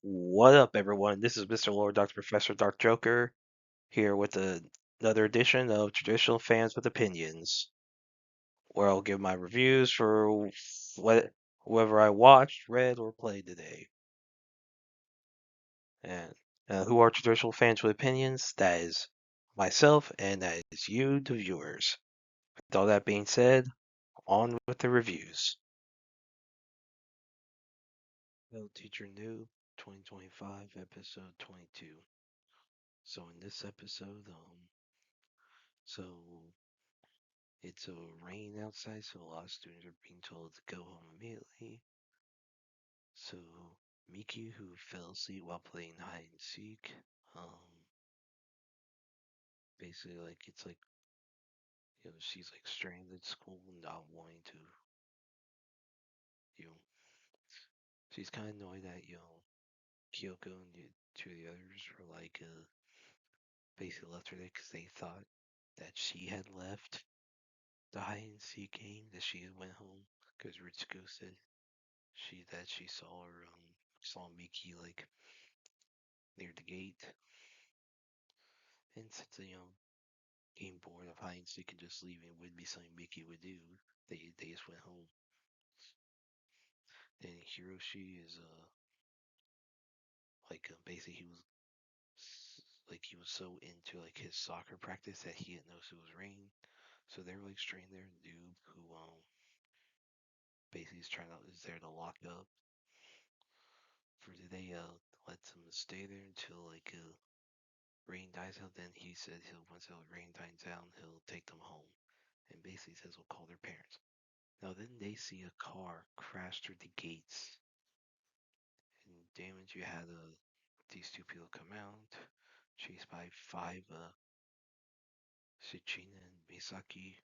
What up, everyone? This is Mr. Lord, Dr. Professor, Dark Joker, here with another edition of Traditional Fans with Opinions, where I'll give my reviews for whoever I watched, read, or played today. And who are Traditional Fans with Opinions? That is myself, and that is you, the viewers. With all that being said, on with the reviews. Well, Teacher Nube, 2025, episode 22. So in this episode, so it's rain outside, so a lot of students are being told to go home immediately. So Miki, who fell asleep while playing hide and seek, basically it's like she's like stranded at school, not wanting to, you know, she's kind of annoyed that Kyoko and the two of the others were like basically left her there because they thought that she had left the hide and seek game, that she had went home because Ritsuko said she saw Miki like near the gate, and since came bored of hide and seek and just leaving would be something Miki would do, they just went home. Then Hiroshi is basically he was so into like his soccer practice that he didn't notice it was rain, so they were like straying there. Noob, who basically is there to lock up for today, lets him stay there until rain dies out. Then he said once the rain dies down, he'll take them home, and basically says he'll call their parents. Now then they see a car crash through the gates, and damage. You had these two people come out, chased by five Shichina and Misaki.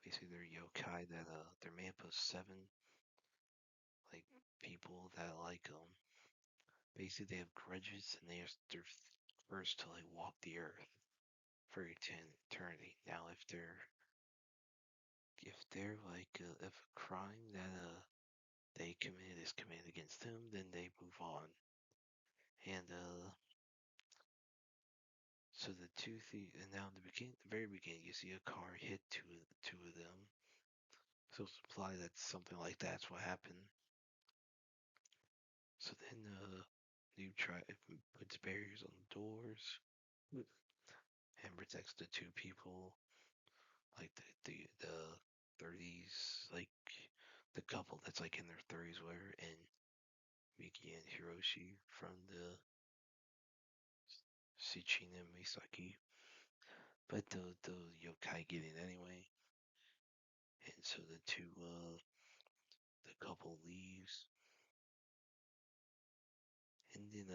Basically they're yokai that they're made up of seven like people that basically they have grudges, and they're first to like walk the earth for eternity. Now if they're if a crime that they committed is committed against them, then they move on. And so and now in the very beginning, you see a car hit two of them. So it's implied that something like that's what happened. So then puts barriers on the doors and protects the two people, like the 30s, like the couple that's like in their 30s, where and Miki and Hiroshi from the Shichina and Misaki. But the yokai get in anyway, and so the couple leaves, and then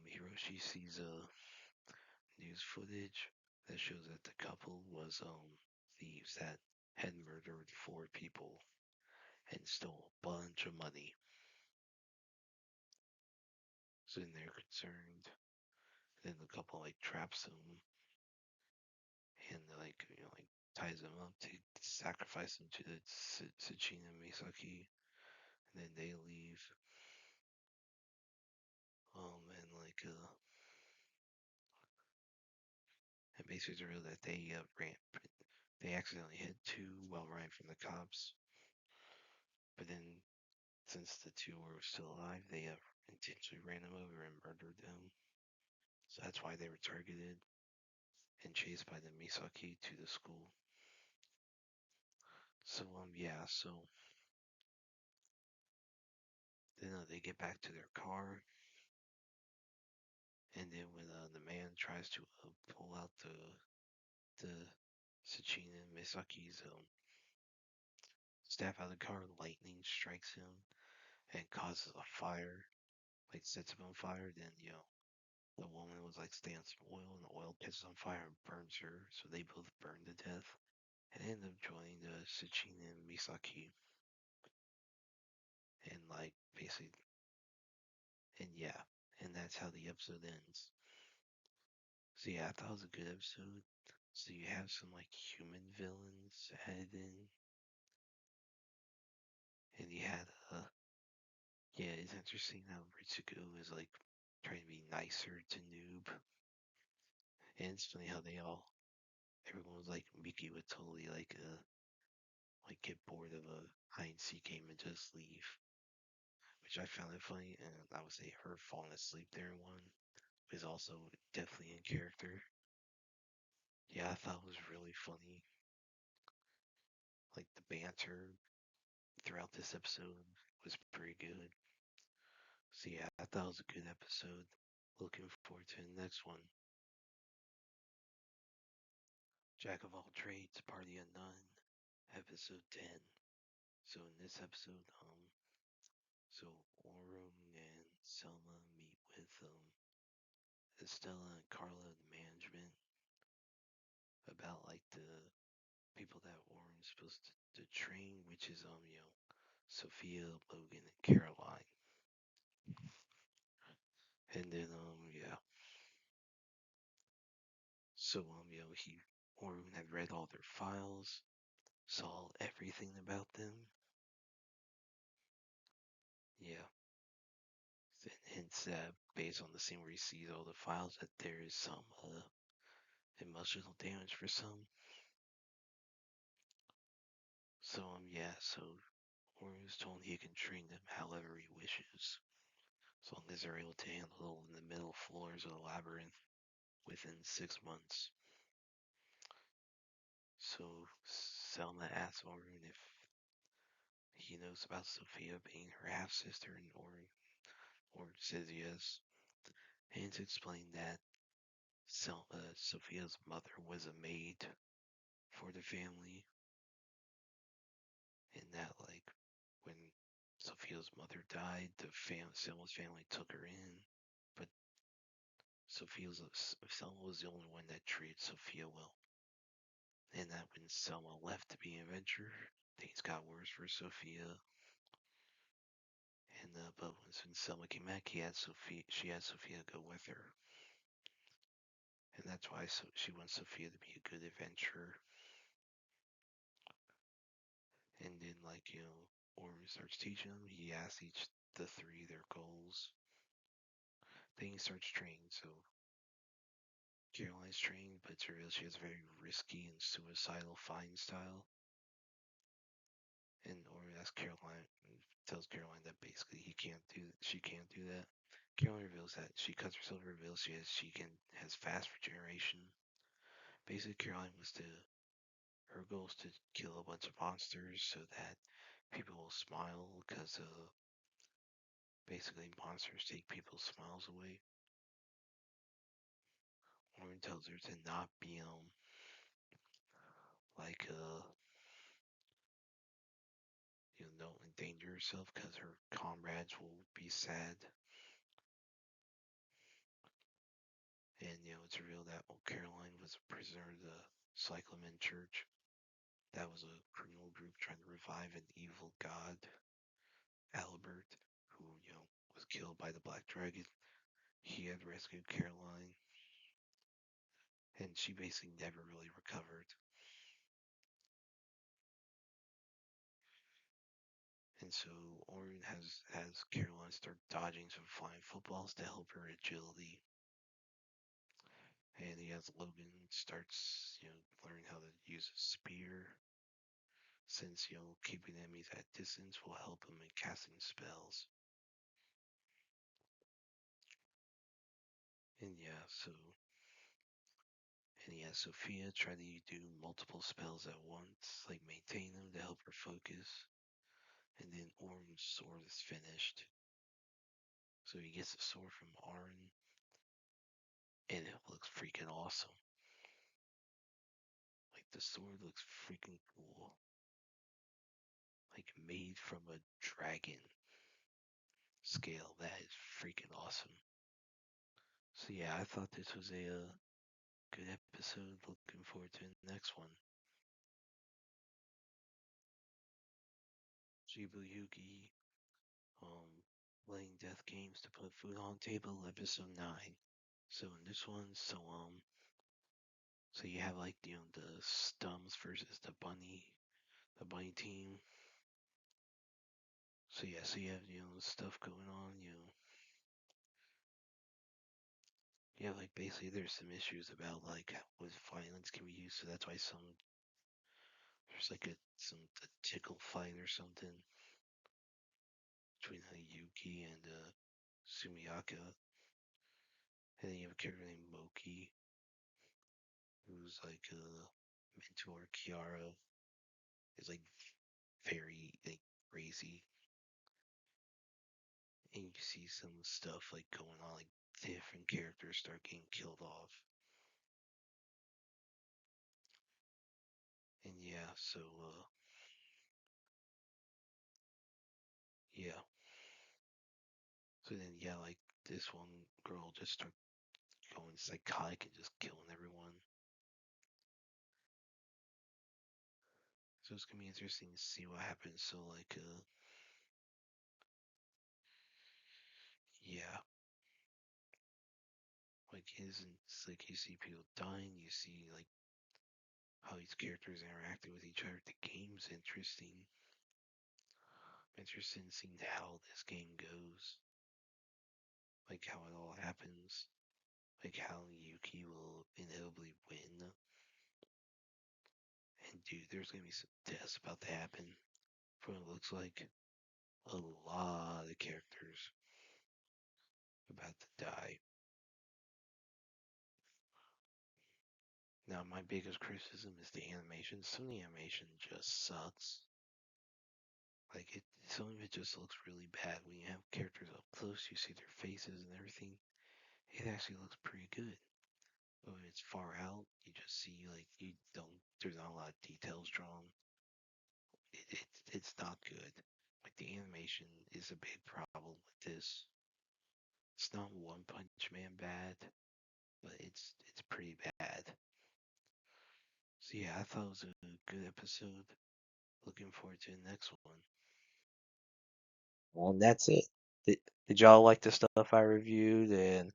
Hiroshi sees news footage that shows that the couple was thieves that had murdered four people and stole a bunch of money. So then they're concerned. Then the couple like traps them and like ties them up to sacrifice them to the Tsuchina and Misaki. And then they leave. And basically reveal that they accidentally hit two while running from the cops. But then, since the two were still alive, they intentionally ran them over and murdered them. So that's why they were targeted and chased by the Misaki to the school. So so then they get back to their car, and then when the man tries to pull out the Sachina and Misaki's staff out of the car, lightning strikes him and causes a fire, like sets him on fire. Then the woman was like staying on some oil, and the oil catches on fire and burns her, so they both burn to death and end up joining the Sachina and Misaki. And like basically, and yeah, and that's how the episode ends. So yeah, I thought it was a good episode. So you have some like human villains added in, and you Yeah, it's interesting how Ritsuko is like trying to be nicer to Noob. And it's funny how everyone was like, Miki would totally like get bored of a hide and seek game and just leave, which I found it funny. And I would say her falling asleep there in one is also definitely in character. Yeah, I thought it was really funny. Like the banter throughout this episode was pretty good. So yeah, I thought it was a good episode. Looking forward to the next one. Jack of all trades, party of none, episode 10. So in this episode, so Orun and Selma meet with Estella and Carla, the management, about like the people that Orun's supposed to train, which is Sophia, Logan, and Caroline. And then yeah. So Orun had read all their files, saw everything about them. Yeah. Then hints that based on the scene where he sees all the files that there is some emotional damage for some. So yeah, so Orun's told he can train them however he wishes, as long as they're able to handle in the middle floors of the labyrinth within 6 months. So Selma asks Orun if he knows about Sophia being her half sister, and Orun says yes. And it's explained that Sophia's mother was a maid for the family, and that like when Sophia's mother died, Selma's family took her in, but Selma was the only one that treated Sophia well. And that when Selma left to be an adventurer, things got worse for Sophia. And but when Selma came back, she had Sophia go with her, and that's why she wants Sophia to be a good adventurer. And then Orm starts teaching them. He asks the three their goals. Then he starts training. So Caroline's trained, but it's revealed she has a very risky and suicidal fighting style. And Orm asks Caroline, tells Caroline that basically she can't do that. Caroline reveals that she cuts herself. Reveals has fast regeneration. Basically, Caroline her goal is to kill a bunch of monsters so that people will smile because basically monsters take people's smiles away. Lauren tells her to not be like don't endanger herself because her comrades will be sad. And it's revealed that Caroline was a prisoner of the Cyclamen Church. That was a criminal group trying to revive an evil god, Albert, who was killed by the Black Dragon. He had rescued Caroline, and she basically never really recovered. And so Orun has Caroline start dodging some flying footballs to help her agility. And he has Logan starts, learning how to use a spear, since keeping enemies at distance will help him in casting spells. And yeah, he has Sophia try to do multiple spells at once, like maintain them to help her focus. And then Orun's sword is finished. So he gets the sword from Arn, and it looks freaking awesome. Like the sword looks freaking cool. Like made from a dragon scale. That is freaking awesome. So yeah, I thought this was a good episode. Looking forward to the next one. Shiboyugi, playing death games to put food on table, episode 9. So in this one, so you have like the Stums versus the bunny team. So yeah, so you have stuff going on, yeah, like basically there's some issues about like what violence can be used, so that's why there's like a tickle fight or something between Yuki and Sumiyaka, and then you have a character named Moki who's like mentor Kiara is like very like crazy, and you see some stuff like going on, like different characters start getting killed off, and yeah, so yeah, so then yeah, like this one girl just start going psychotic and just killing everyone. So it's gonna be interesting to see what happens. So like yeah, like it's like you see people dying, you see like how these characters interacting with each other. The game's interesting. I'm interested in seeing how this game goes. Like how it all happens. Like how Yuki will inevitably win. And dude, there's gonna be some deaths about to happen. From what it looks like, a lot of characters about to die. Now, my biggest criticism is the animation. Some of the animation just sucks. Like some of it just looks really bad. When you have characters up close, you see their faces and everything. It actually looks pretty good. But when it's far out, you just see like you don't. There's not a lot of details drawn. It's not good. Like the animation is a big problem with this. It's not One Punch Man bad, but it's pretty bad. So yeah, I thought it was a good episode. Looking forward to the next one. Well, that's it. Did y'all like the stuff I reviewed? And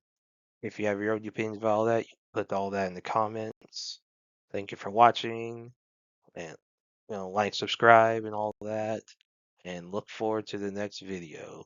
if you have your own opinions about all that, you put all that in the comments. Thank you for watching, and like, subscribe, and all that. And look forward to the next video.